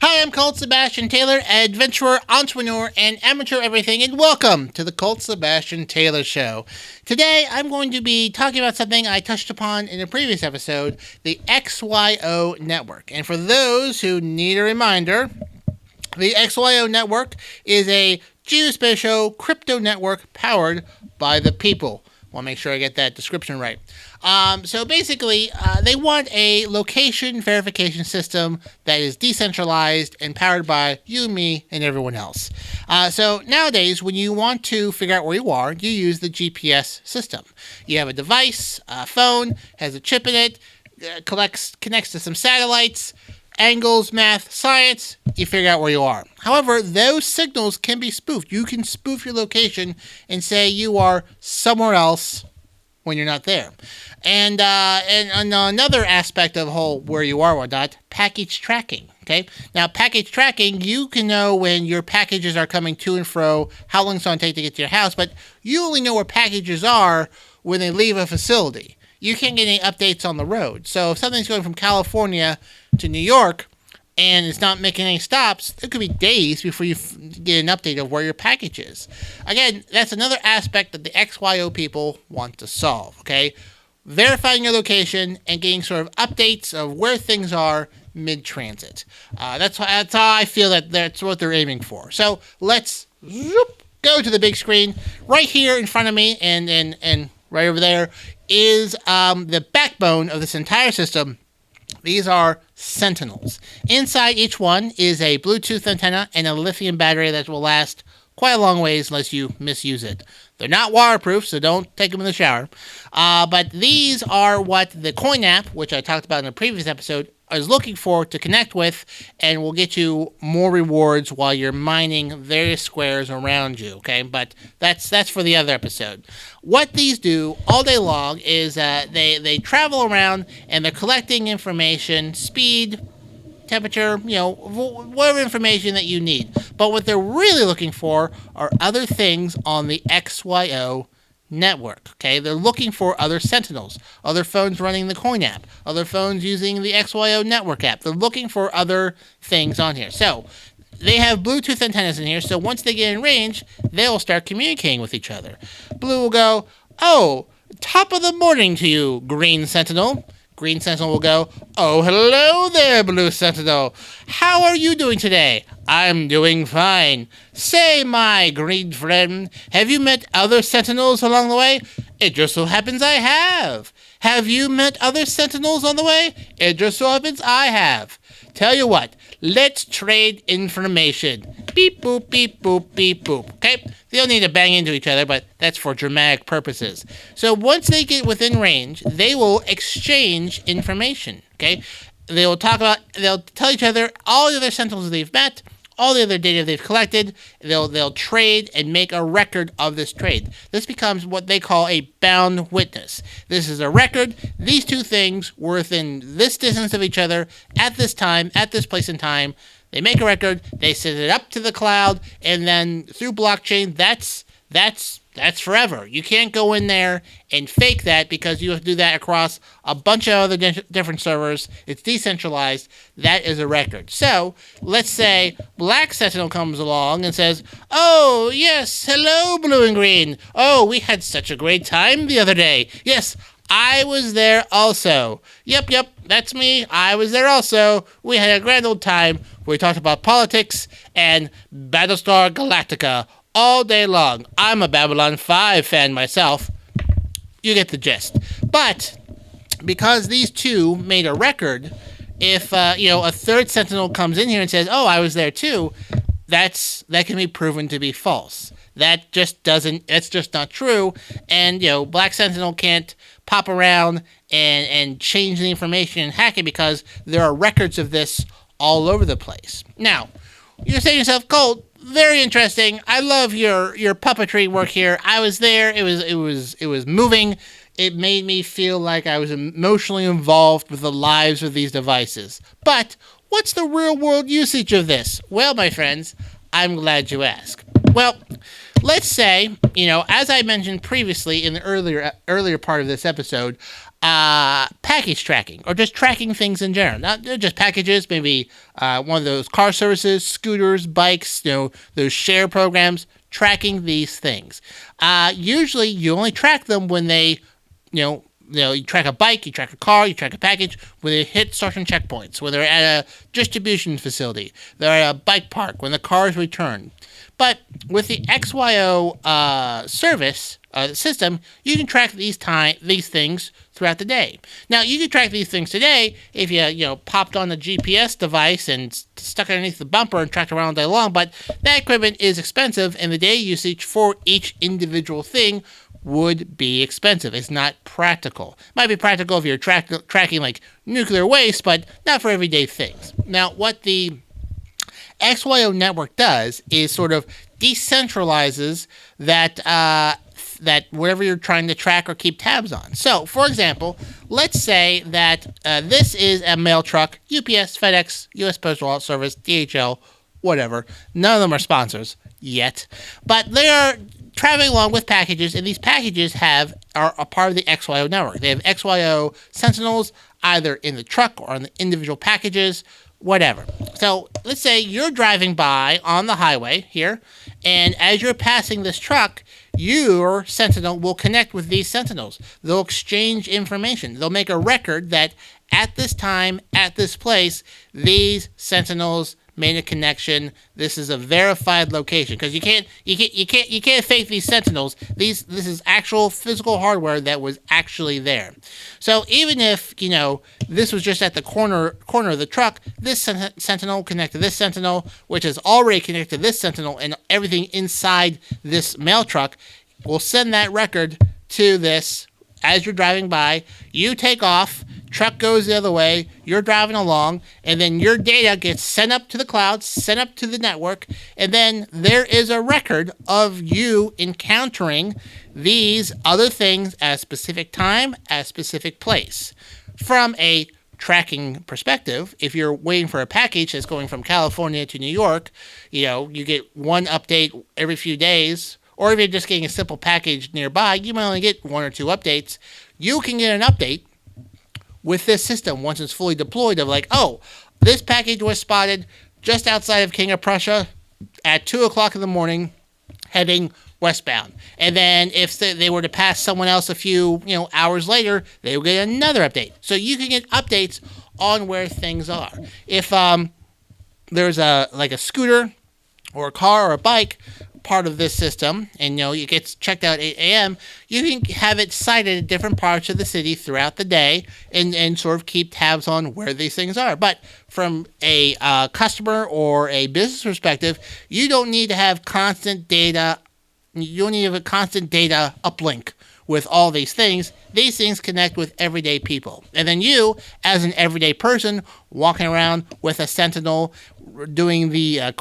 Hi, I'm Colt Sebastian Taylor, adventurer, entrepreneur, and amateur everything, and welcome to the Colt Sebastian Taylor Show. Today, I'm going to be talking about something I touched upon in a previous episode, the XYO network. And for those who need a reminder, the XYO network is a geospatial crypto network powered by the people. Want to make sure I get that description right. So basically, they want a location verification system that is decentralized and powered by you, me, and everyone else. So nowadays, when you want to figure out where you are, you use the GPS system. You have a device, a phone, has a chip in it, connects to some satellites, angles, math, science, you figure out where you are. However, those signals can be spoofed. You can spoof your location and say you are somewhere else when you're not there. And another aspect of the whole where you are or not, package tracking. Okay. Now, package tracking, you can know when your packages are coming to and fro, how long it's going to take to get to your house, but you only know where packages are when they leave a facility. You can't get any updates on the road. So if something's going from California to New York and it's not making any stops, it could be days before you get an update of where your package is. Again, that's another aspect that the XYO people want to solve, okay? Verifying your location and getting sort of updates of where things are mid-transit. That's how I feel that's what they're aiming for. So let's go to the big screen. Right here in front of me and right over there is the backbone of this entire system. These are Sentinels. Inside each one is a Bluetooth antenna and a lithium battery that will last quite a long ways unless you misuse it. They're not waterproof, so don't take them in the shower. But these are what the Coin app, which I talked about in a previous episode, is looking for to connect with and will get you more rewards while you're mining various squares around you, okay? But that's for the other episode. What these do all day long is they travel around and they're collecting information, speed, temperature, whatever information that you need. But what they're really looking for are other things on the XYO network, okay? They're looking for other Sentinels, other phones running the Coin app, other phones using the XYO network app. They're looking for other things on here. So they have Bluetooth antennas in here, so once they get in range, they'll start communicating with each other. Blue will go, "Oh, top of the morning to you, Green Sentinel." Green Sentinel will go, "Oh, hello there, Blue Sentinel. How are you doing today?" "I'm doing fine." "Say, my green friend, have you met other Sentinels along the way?" "It just so happens I have." "Have you met other Sentinels on the way?" "It just so happens I have." "Tell you what, let's trade information." Beep, boop, beep, boop, beep, boop. Okay? They don't need to bang into each other, but that's for dramatic purposes. So once they get within range, they will exchange information. Okay? They'll tell each other all the other Sentinels they've met, all the other data they've collected. They'll trade and make a record of this trade. This becomes what they call a bound witness. This is a record. These two things were within this distance of each other at this time, at this place in time. They make a record, they send it up to the cloud, and then through blockchain, that's forever. You can't go in there and fake that because you have to do that across a bunch of other different servers. It's decentralized. That is a record. So let's say Black Sentinel comes along and says, "Oh, yes, hello, Blue and Green. Oh, we had such a great time the other day. Yes, I was there also. Yep, that's me. I was there also. We had a grand old time. We talked about politics and Battlestar Galactica all day long. I'm a Babylon 5 fan myself. You get the gist." But because these two made a record, if a third Sentinel comes in here and says, "Oh, I was there too," that can be proven to be false. That's just not true. And, Black Sentinel can't pop around and change the information and hack it because there are records of this all over the place. Now, you're saying to yourself, "Colt, very interesting. I love your puppetry work here. I was there. It was moving. It made me feel like I was emotionally involved with the lives of these devices. But what's the real world usage of this?" Well, my friends, I'm glad you asked. Well, let's say, as I mentioned previously in the earlier part of this episode, package tracking, or just tracking things in general. Not just packages, maybe one of those car services, scooters, bikes, those share programs, tracking these things. Usually you only track them when they, you track a bike, you track a car, you track a package when they hit certain checkpoints, when they're at a distribution facility, they're at a bike park, when the cars return. But with the XYO service system, you can track these things throughout the day. Now, you can track these things today if you popped on a GPS device and stuck it underneath the bumper and tracked around all day long, but that equipment is expensive, and the data usage for each individual thing would be expensive. It's not practical. It might be practical if you're tracking like nuclear waste, but not for everyday things. Now, what the XYO network does is sort of decentralizes that whatever you're trying to track or keep tabs on. So, for example, let's say that this is a mail truck, UPS, FedEx, U.S. Postal Service, DHL, whatever. None of them are sponsors yet, but they are traveling along with packages, and these packages are a part of the XYO network. They have XYO sentinels either in the truck or on the individual packages, whatever. So let's say you're driving by on the highway here, and as you're passing this truck, your sentinel will connect with these sentinels. They'll exchange information. They'll make a record that at this time, at this place, these sentinels made a connection. This is a verified location, because you can't fake these sentinels. This is actual physical hardware that was actually there. So even if this was just at the corner of the truck, this sentinel connected to this sentinel, which is already connected to this sentinel, and everything inside this mail truck will send that record to this as you're driving by. You take off. Truck goes the other way, you're driving along, and then your data gets sent up to the cloud, sent up to the network, and then there is a record of you encountering these other things at a specific time, at a specific place. From a tracking perspective, if you're waiting for a package that's going from California to New York, you get one update every few days, or if you're just getting a simple package nearby, you might only get one or two updates. You can get an update with this system once it's fully deployed of like, oh, this package was spotted just outside of King of Prussia at 2 o'clock in the morning heading westbound. And then if they were to pass someone else a few hours later, they will get another update. So you can get updates on where things are. If there's a scooter or a car or a bike part of this system, and it gets checked out at 8 a.m., you can have it sighted at different parts of the city throughout the day and sort of keep tabs on where these things are. But from a customer or a business perspective, you don't need to have constant data. You don't need to have a constant data uplink with all these things. These things connect with everyday people. And then you, as an everyday person, walking around with a sentinel, doing the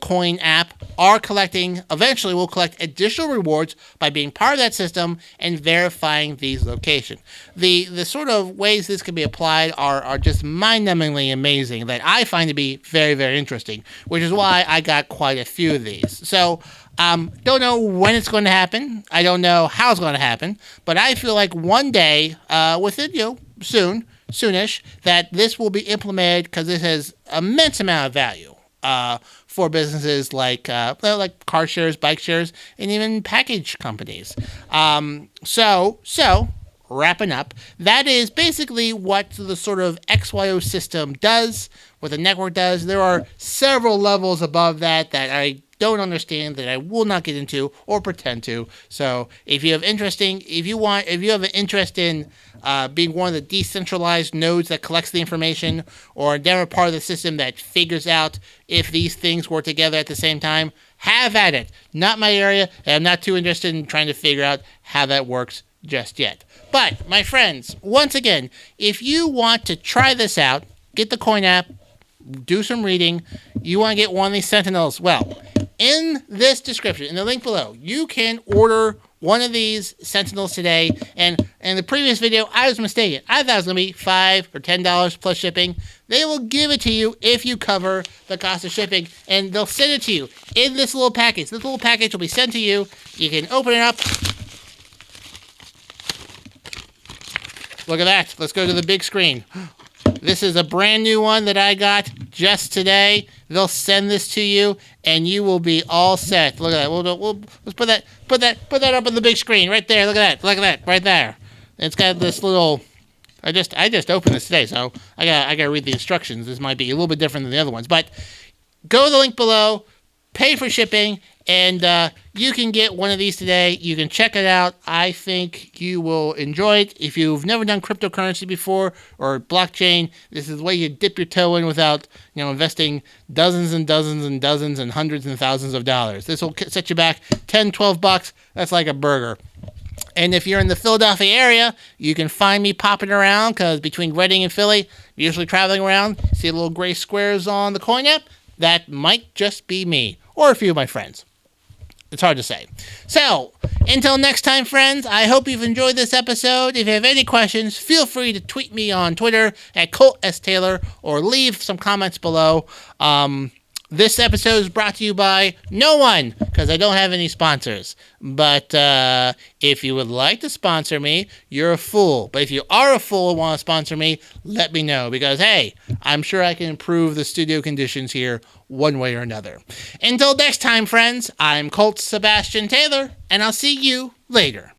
coin app, eventually will collect additional rewards by being part of that system and verifying these locations. The sort of ways this can be applied are just mind-numbingly amazing that I find to be very, very interesting, which is why I got quite a few of these. So, don't know when it's going to happen. I don't know how it's going to happen, but I feel like one day, within, soonish, that this will be implemented, because this has immense amount of value for businesses like car shares, bike shares, and even package companies. So wrapping up, that is basically what the sort of XYO system does, what the network does. There are several levels above that I don't understand, that I will not get into or pretend to. So if you have an interest in being one of the decentralized nodes that collects the information, or never part of the system that figures out if these things work together at the same time, have at it. Not my area, and I'm not too interested in trying to figure out how that works just yet. But, my friends, once again, if you want to try this out, get the Coin app, do some reading, you want to get one of these Sentinels, well, in this description, in the link below, you can order one of these Sentinels today. And in the previous video, I was mistaken. I thought it was going to be $5 or $10 plus shipping. They will give it to you if you cover the cost of shipping, and they'll send it to you in this little package. This little package will be sent to you. You can open it up. Look at that. Let's go to the big screen. This is a brand new one that I got just today. They'll send this to you, and you will be all set. Look at that. Let's put that up on the big screen right there. Look at that, right there. It's got this little. I just opened this today, so I gotta read the instructions. This might be a little bit different than the other ones, but go to the link below, pay for shipping, and you can get one of these today. You can check it out. I think you will enjoy it. If you've never done cryptocurrency before or blockchain, this is the way you dip your toe in without investing dozens and dozens and dozens and hundreds and thousands of dollars. This will set you back $10-12. That's like a burger. And if you're in the Philadelphia area, you can find me popping around, because between Reading and Philly, usually traveling around, see little gray squares on the coin app? That might just be me, or a few of my friends. It's hard to say. So, until next time, friends, I hope you've enjoyed this episode. If you have any questions, feel free to tweet me on Twitter at Colt S. Taylor, or leave some comments below. This episode is brought to you by no one, because I don't have any sponsors. But if you would like to sponsor me, you're a fool. But if you are a fool and want to sponsor me, let me know. Because, hey, I'm sure I can improve the studio conditions here one way or another. Until next time, friends, I'm Colt Sebastian Taylor, and I'll see you later.